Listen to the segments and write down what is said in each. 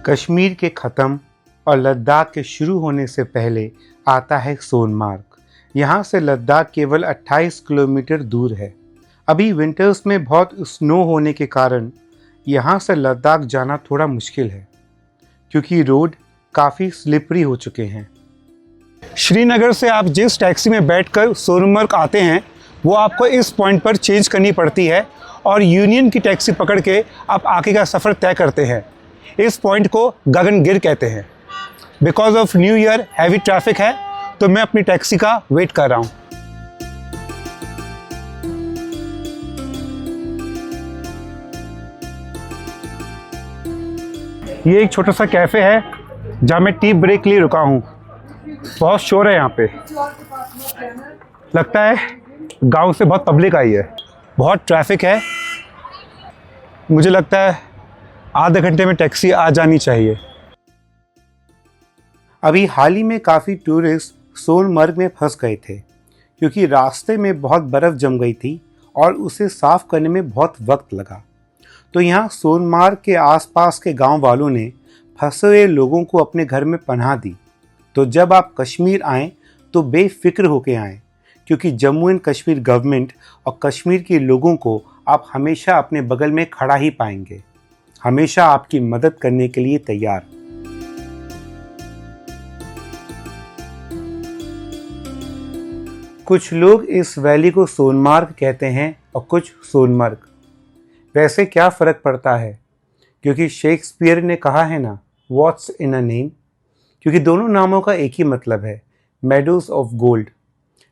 कश्मीर के ख़त्म और लद्दाख के शुरू होने से पहले आता है सोनमार्ग। यहाँ से लद्दाख केवल 28 किलोमीटर दूर है। अभी विंटर्स में बहुत स्नो होने के कारण यहाँ से लद्दाख जाना थोड़ा मुश्किल है, क्योंकि रोड काफ़ी स्लिपरी हो चुके हैं। श्रीनगर से आप जिस टैक्सी में बैठकर सोनमर्ग आते हैं वो आपको इस पॉइंट पर चेंज करनी पड़ती है और यूनियन की टैक्सी पकड़ के आप आगे का सफ़र तय करते हैं। इस पॉइंट को गगनगिर कहते हैं। Because of new year heavy traffic है, तो मैं अपनी टैक्सी का वेट कर रहा हूँ। ये एक छोटा सा कैफ़े है जहाँ मैं टी ब्रेक के लिए रुका हूँ। बहुत शोर है यहाँ पे, लगता है गांव से बहुत पब्लिक आई है। बहुत ट्रैफिक है, मुझे लगता है आधे घंटे में टैक्सी आ जानी चाहिए। अभी हाल ही में काफ़ी टूरिस्ट सोनमर्ग में फंस गए थे, क्योंकि रास्ते में बहुत बर्फ़ जम गई थी और उसे साफ़ करने में बहुत वक्त लगा। तो यहाँ सोनमार्ग के आसपास के गांव वालों ने फंसे हुए लोगों को अपने घर में पनाह दी। तो जब आप कश्मीर आएँ तो बेफिक्र होकर आएँ, क्योंकि जम्मू एंड कश्मीर गवर्नमेंट और कश्मीर के लोगों को आप हमेशा अपने बगल में खड़ा ही पाएंगे, हमेशा आपकी मदद करने के लिए तैयार। कुछ लोग इस वैली को सोनमार्ग कहते हैं और कुछ सोनमर्ग। वैसे क्या फ़र्क पड़ता है, क्योंकि शेक्सपियर ने कहा है ना, व्हाट्स इन अ नेम, क्योंकि दोनों नामों का एक ही मतलब है, मेडोज ऑफ गोल्ड।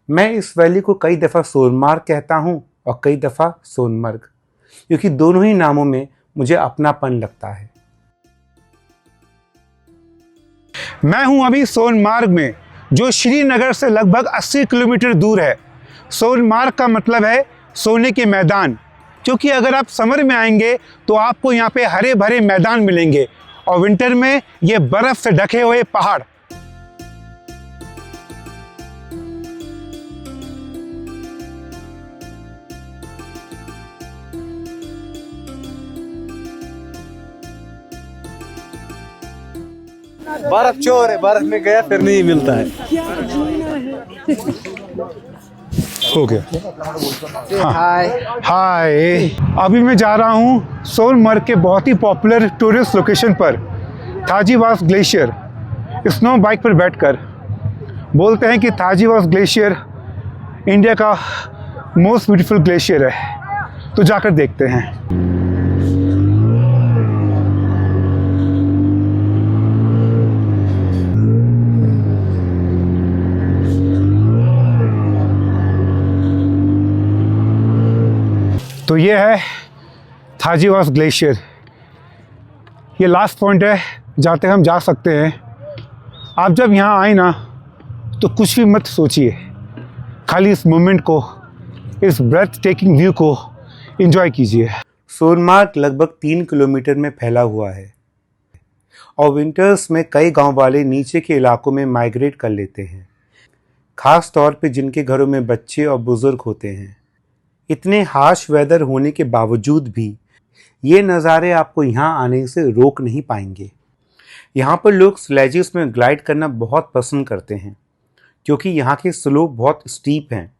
मैं इस वैली को कई दफ़ा सोनमार्ग कहता हूँ और कई दफ़ा सोनमर्ग, क्योंकि दोनों ही नामों में मुझे अपनापन लगता है। मैं हूं अभी सोनमार्ग में, जो श्रीनगर से लगभग 80 किलोमीटर दूर है। सोनमार्ग का मतलब है सोने के मैदान, क्योंकि अगर आप समर में आएंगे तो आपको यहाँ पे हरे भरे मैदान मिलेंगे और विंटर में ये बर्फ से ढके हुए पहाड़। बर्फ चोर है, बर्फ में गया फिर नहीं मिलता है। हो गया। हाय, अभी मैं जा रहा हूँ सोनमर्ग के बहुत ही पॉपुलर टूरिस्ट लोकेशन पर, थाजीवास ग्लेशियर। स्नो बाइक पर बैठकर बोलते हैं कि थाजीवास ग्लेशियर इंडिया का मोस्ट ब्यूटीफुल ग्लेशियर है, तो जाकर देखते हैं। तो ये है थाजीवास ग्लेशियर। ये लास्ट पॉइंट है जहाँ तक हम जा सकते हैं। आप जब यहाँ आए ना तो कुछ भी मत सोचिए, खाली इस मोमेंट को, इस ब्रेथ टेकिंग व्यू को एंजॉय कीजिए। सोनमार्ग लगभग 3 किलोमीटर में फैला हुआ है और विंटर्स में कई गांव वाले नीचे के इलाकों में माइग्रेट कर लेते हैं, ख़ास तौर पे जिनके घरों में बच्चे और बुज़ुर्ग होते हैं। इतने हार्श वेदर होने के बावजूद भी ये नज़ारे आपको यहाँ आने से रोक नहीं पाएंगे। यहाँ पर लोग स्लेजेस में ग्लाइड करना बहुत पसंद करते हैं, क्योंकि यहाँ के स्लोप बहुत स्टीप हैं,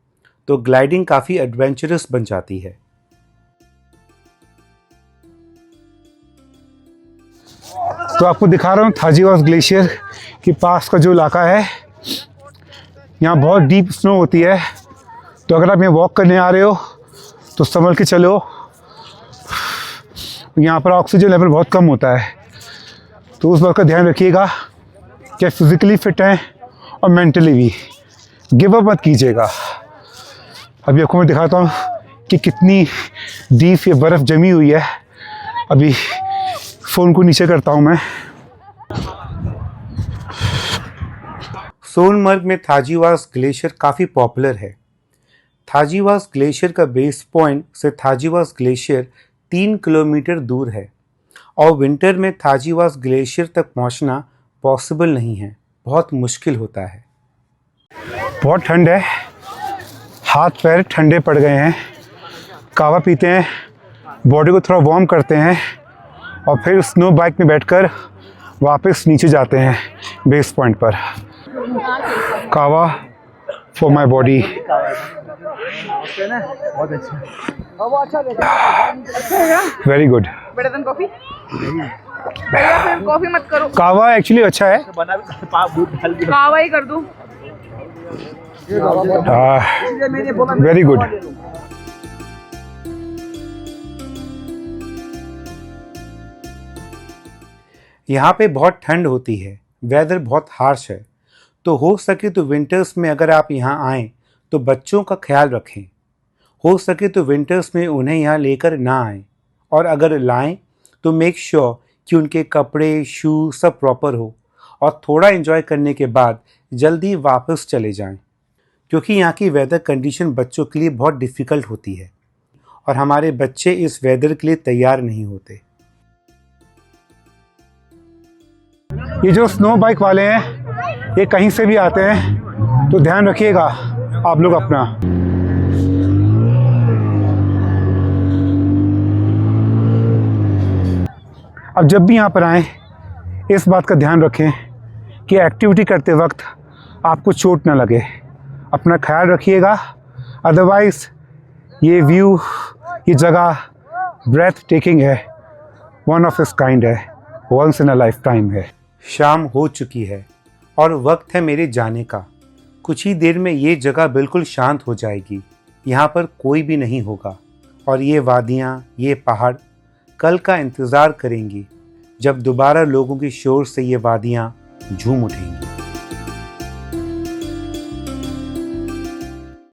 तो ग्लाइडिंग काफ़ी एडवेंचरस बन जाती है। तो आपको दिखा रहा हूँ थाजीवास ग्लेशियर के पास का जो इलाका है। यहाँ बहुत डीप स्नो होती है, तो अगर आप यहाँ वॉक करने आ रहे हो तो संभल के चलो। यहाँ पर ऑक्सीजन लेवल बहुत कम होता है, तो उस बात का ध्यान रखिएगा कि फिज़िकली फिट हैं और मेंटली भी। गिव अप मत कीजिएगा। अभी आपको मैं दिखाता हूँ कि कितनी डीप ये बर्फ़ जमी हुई है। अभी फ़ोन को नीचे करता हूँ मैं। सोनमर्ग में थाजीवास ग्लेशियर काफ़ी पॉपुलर है। थाजीवास ग्लेशियर का बेस पॉइंट से थाजीवास ग्लेशियर 3 किलोमीटर दूर है और विंटर में थाजीवास ग्लेशियर तक पहुंचना पॉसिबल नहीं है, बहुत मुश्किल होता है। बहुत ठंड है, हाथ पैर ठंडे पड़ गए हैं। कावा पीते हैं, बॉडी को थोड़ा वार्म करते हैं और फिर स्नो बाइक में बैठकर वापस नीचे जाते हैं बेस पॉइंट पर। कावा for my body. Very good. Better than coffee. भैया फिर कॉफी मत करो, कावा एक्चुअली अच्छा है। कावा ही कर दो। Very good. यहाँ पे बहुत ठंड होती है, वेदर बहुत हार्श है, तो हो सके तो विंटर्स में अगर आप यहाँ आएँ तो बच्चों का ख्याल रखें। हो सके तो विंटर्स में उन्हें यहाँ लेकर ना आएँ, और अगर लाएं तो मेक श्योर कि उनके कपड़े शूज सब प्रॉपर हो, और थोड़ा एंजॉय करने के बाद जल्दी वापस चले जाएं, क्योंकि यहाँ की वेदर कंडीशन बच्चों के लिए बहुत डिफ़िकल्ट होती है और हमारे बच्चे इस वेदर के लिए तैयार नहीं होते। ये जो स्नो बाइक वाले हैं ये कहीं से भी आते हैं, तो ध्यान रखिएगा आप लोग अपना। अब जब भी यहाँ पर आएँ इस बात का ध्यान रखें कि एक्टिविटी करते वक्त आपको चोट ना लगे। अपना ख्याल रखिएगा, अदरवाइज़ ये व्यू, ये जगह ब्रेथ टेकिंग है, वन ऑफ इस काइंड है, once in a lifetime है। शाम हो चुकी है और वक्त है मेरे जाने का। कुछ ही देर में ये जगह बिल्कुल शांत हो जाएगी, यहाँ पर कोई भी नहीं होगा, और ये वादियाँ, ये पहाड़ कल का इंतज़ार करेंगी जब दोबारा लोगों की शोर से ये वादियाँ झूम उठेंगी।